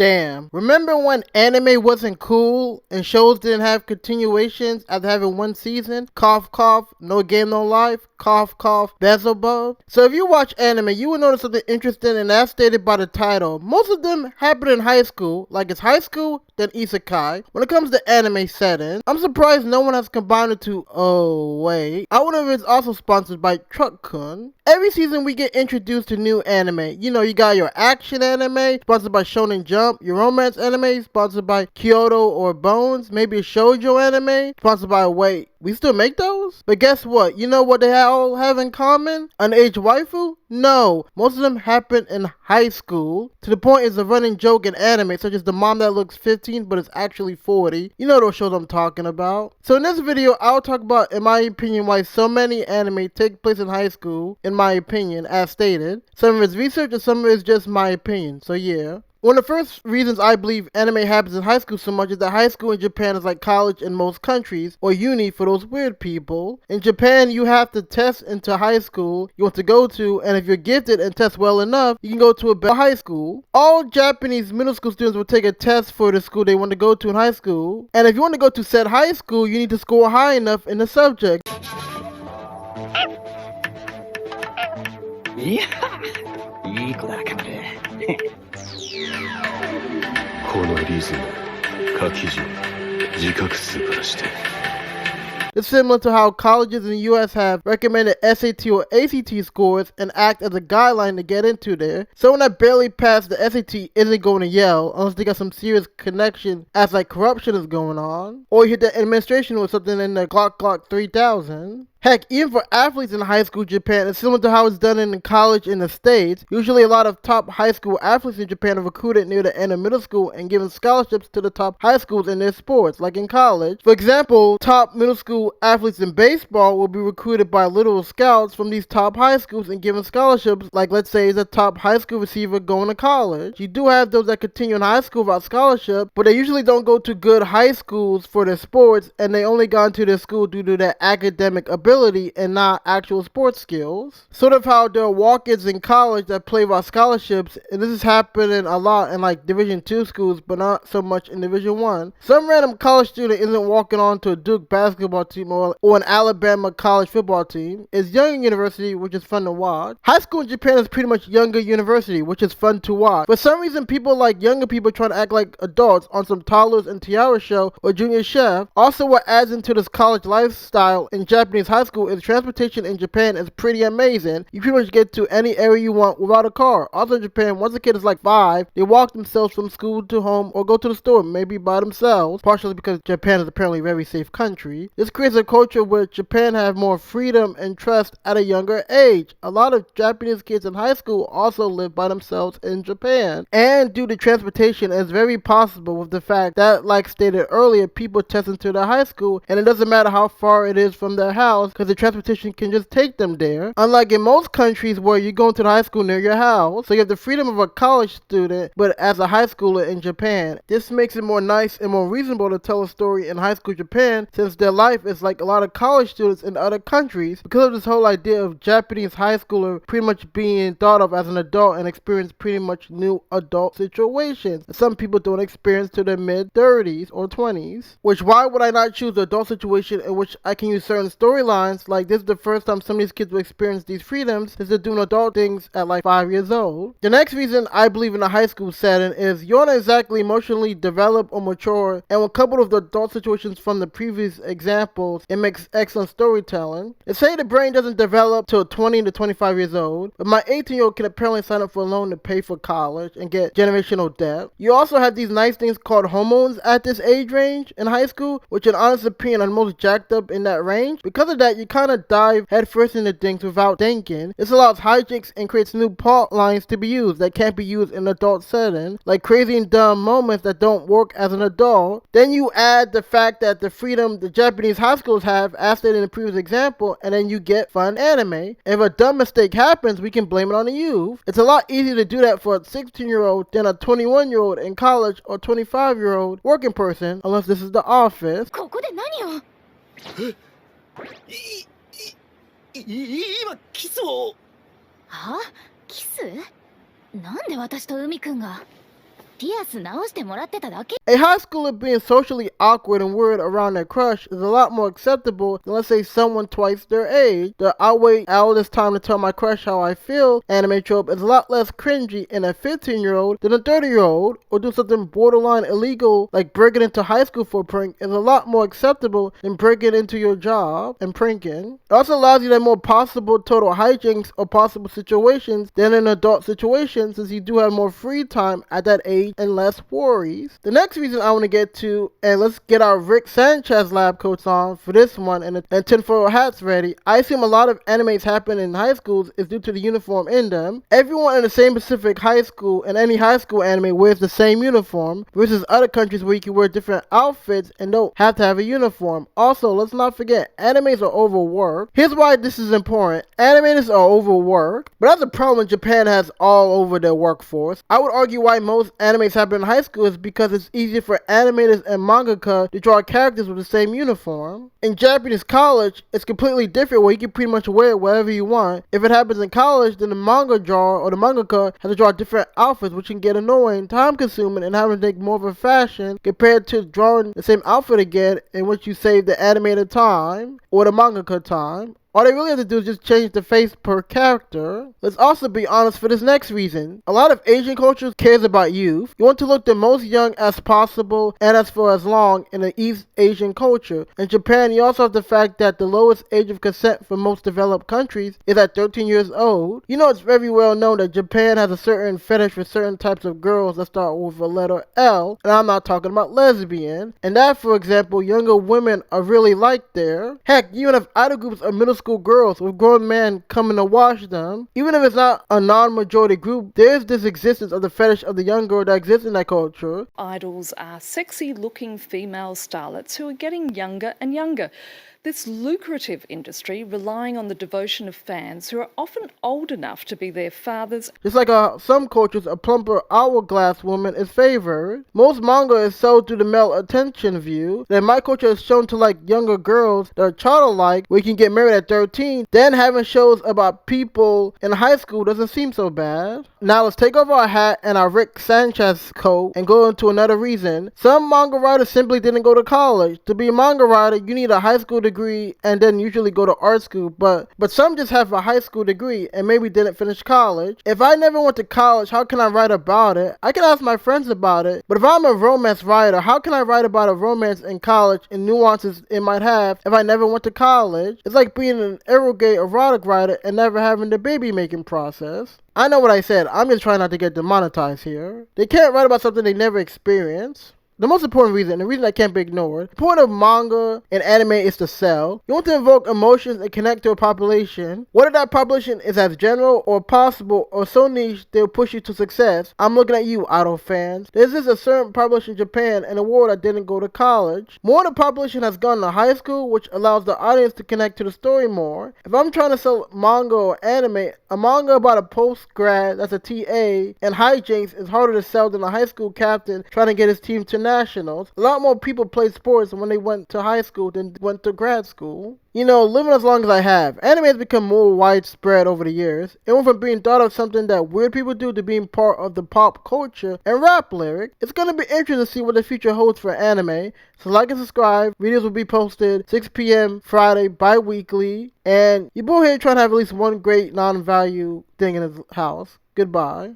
Damn. Remember when anime wasn't cool and shows didn't have continuations after having one season? Cough, cough, no game, no life. Cough, cough, Beelzebub. So if you watch anime, you will notice something interesting, and that's stated by the title. Most of them happen in high school, like it's high school, then isekai. When it comes to anime setting, I'm surprised no one has combined the two. Oh, wait. I wonder if it's also sponsored by Truck-kun. Every season we get introduced to new anime. You know, you got your action anime, sponsored by Shonen Jump, your romance anime, sponsored by Kyoto or Bones, maybe a shoujo anime, sponsored by Wait. We still make those? But guess what? You know what they all have in common? Underage waifu? No. Most of them happen in high school. To the point it's a running joke in anime, such as the mom that looks 15 but is actually 40. You know those shows I'm talking about. So in this video, I'll talk about, in my opinion, why so many anime take place in high school, in my opinion, as stated. Some of it's research and some of it's just my opinion, so yeah. One of the first reasons I believe anime happens in high school so much is that high school in Japan is like college in most countries, or uni for those weird people. In Japan, you have to test into high school you want to go to, and if you're gifted and test well enough, you can go to a better high school. All Japanese middle school students will take a test for the school they want to go to in high school, and if you want to go to said high school, you need to score high enough in the subject. Yeah, いい子だ、カメル。このリズム、書き順、自覚数からして。 It's similar to how colleges in the US have recommended SAT or ACT scores and act as a guideline to get into there. Someone that barely passed the SAT isn't going to Yale unless they got some serious connection as like corruption is going on. Or you hit the administration with something in the Glock 3000. Heck, even for athletes in high school Japan, it's similar to how it's done in college in the States. Usually a lot of top high school athletes in Japan are recruited near the end of middle school and given scholarships to the top high schools in their sports, like in college. For example, top middle school athletes in baseball will be recruited by literal scouts from these top high schools and given scholarships, like let's say is a top high school receiver going to college. You do have those that continue in high school without scholarship, but they usually don't go to good high schools for their sports, and they only got into their school due to their academic ability and not actual sports skills. Sort of how there are walk-ins in college that play without scholarships, and this is happening a lot in like Division 2 schools, but not so much in Division 1. Some random college student isn't walking on to a Duke basketball team or an Alabama college football team. It's younger university, which is fun to watch. High school in Japan is pretty much younger university, which is fun to watch. For some reason, people like younger people trying to act like adults on some Toddlers and Tiara show or Junior Chef. Also, what adds into this college lifestyle in Japanese high school is transportation in Japan is pretty amazing. You pretty much get to any area you want without a car. Also in Japan, once a kid is like 5, they walk themselves from school to home or go to the store, maybe by themselves, partially because Japan is apparently a very safe country. This creates a culture where Japan have more freedom and trust at a younger age. A lot of Japanese kids in high school also live by themselves in Japan. And due to transportation, it's very possible with the fact that, like stated earlier, people test into their high school and it doesn't matter how far it is from their house because the transportation can just take them there. Unlike in most countries where you're going to the high school near your house, so you have the freedom of a college student, but as a high schooler in Japan. This makes it more nice and more reasonable to tell a story in high school Japan, since their life is like a lot of college students in other countries, because of this whole idea of Japanese high schooler pretty much being thought of as an adult and experience pretty much new adult situations that some people don't experience to their mid-30s or 20s. Which, why would I not choose the adult situation in which I can use certain storylines? Like, this is the first time some of these kids will experience these freedoms since they're doing adult things at like 5 years old. The next reason I believe in a high school setting is you're not exactly emotionally developed or mature, and when coupled with the adult situations from the previous examples, it makes excellent storytelling. They say the brain doesn't develop till 20 to 25 years old, but my 18-year-old can apparently sign up for a loan to pay for college and get generational debt. You also have these nice things called hormones at this age range in high school, which in honest opinion are the most jacked up in that range. Because of that, you kind of dive headfirst into things without thinking. This allows hijinks and creates new plot lines to be used that can't be used in an adult setting, like crazy and dumb moments that don't work as an adult. Then you add the fact that the freedom the Japanese high schools have, as stated in the previous example, and then you get fun anime. If a dumb mistake happens, we can blame it on the youth. It's a lot easier to do that for a 16-year-old than a 21-year-old in college or 25-year-old working person, unless this is the office. 今キスを。は？キス？なんで私と海くんが？ピアス直してもらってただけ。 A high schooler being socially awkward and weird around their crush is a lot more acceptable than, let's say, someone twice their age. The "I'll wait all this time to tell my crush how I feel" anime trope is a lot less cringy in a 15-year-old than a 30-year-old, or do something borderline illegal like breaking into high school for a prank is a lot more acceptable than breaking into your job and pranking. It also allows you to have more possible total hijinks or possible situations than an adult situation, since you do have more free time at that age and less worries. The next reason I want to get to, and let's get our Rick Sanchez lab coats on for this one and tinfoil hats ready. I assume a lot of animes happen in high schools is due to the uniform in them. Everyone in the same Pacific high school and any high school anime wears the same uniform, versus other countries where you can wear different outfits and don't have to have a uniform. Also, let's not forget, animes are overworked. Here's why this is important. Animators are overworked, but that's a problem Japan has all over their workforce. I would argue why most animes happen in high school is because it's easier for animators and mangaka to draw characters with the same uniform. In Japanese college, it's completely different where you can pretty much wear whatever you want. If it happens in college, then the manga drawer or the mangaka has to draw different outfits, which can get annoying, time consuming, and having to take more of a fashion compared to drawing the same outfit again, in which you save the animator time or the mangaka time. All they really have to do is just change the face per character. Let's also be honest for this next reason. A lot of Asian cultures cares about youth. You want to look the most young as possible and as for as long in the East Asian culture. In Japan, you also have the fact that the lowest age of consent for most developed countries is at 13 years old. You know, it's very well known that Japan has a certain fetish for certain types of girls that start with a letter L, and I'm not talking about lesbian. And that, for example, younger women are really liked there. Heck, you even have idol groups of middle school girls with grown men coming to watch them. Even if it's not a non-majority group, there's this existence of the fetish of the young girl that exists in that culture. Idols are sexy-looking female starlets who are getting younger and younger. This lucrative industry relying on the devotion of fans who are often old enough to be their fathers. Just like some cultures, a plumper hourglass woman is favored. Most manga is sold through the male attention view. Then my culture is shown to like younger girls that are childlike, where you can get married at 13. Then having shows about people in high school doesn't seem so bad. Now let's take off our hat and our Rick Sanchez coat and go into another reason. Some manga writers simply didn't go to college. To be a manga writer, you need a high school degree and then usually go to art school, but some just have a high school degree and maybe didn't finish college. If I never went to college, how can I write about it? I can ask my friends about it, but if I'm a romance writer, how can I write about a romance in college and nuances it might have if I never went to college? It's like being an arrogant erotic writer and never having the baby making process. I know what I said, I'm just trying not to get demonetized here. They can't write about something they never experienced. The most important reason, and the reason that can't be ignored, the point of manga and anime is to sell. You want to invoke emotions and connect to a population. Whether that population is as general or possible or so niche they'll push you to success. I'm looking at you, idol fans. There's just a certain population in Japan and a world that didn't go to college. More of the population has gone to high school, which allows the audience to connect to the story more. If I'm trying to sell manga or anime, a manga about a post-grad that's a TA and hijinks is harder to sell than a high school captain trying to get his team to nationals. A lot more people played sports when they went to high school than went to grad school. You know, living as long as I have, anime has become more widespread over the years. It went from being thought of something that weird people do to being part of the pop culture and rap lyric. It's gonna be interesting to see what the future holds for anime. So like and subscribe. Videos will be posted 6 p.m. Friday bi-weekly. And your boy here trying to have at least one great non-value thing in his house. Goodbye.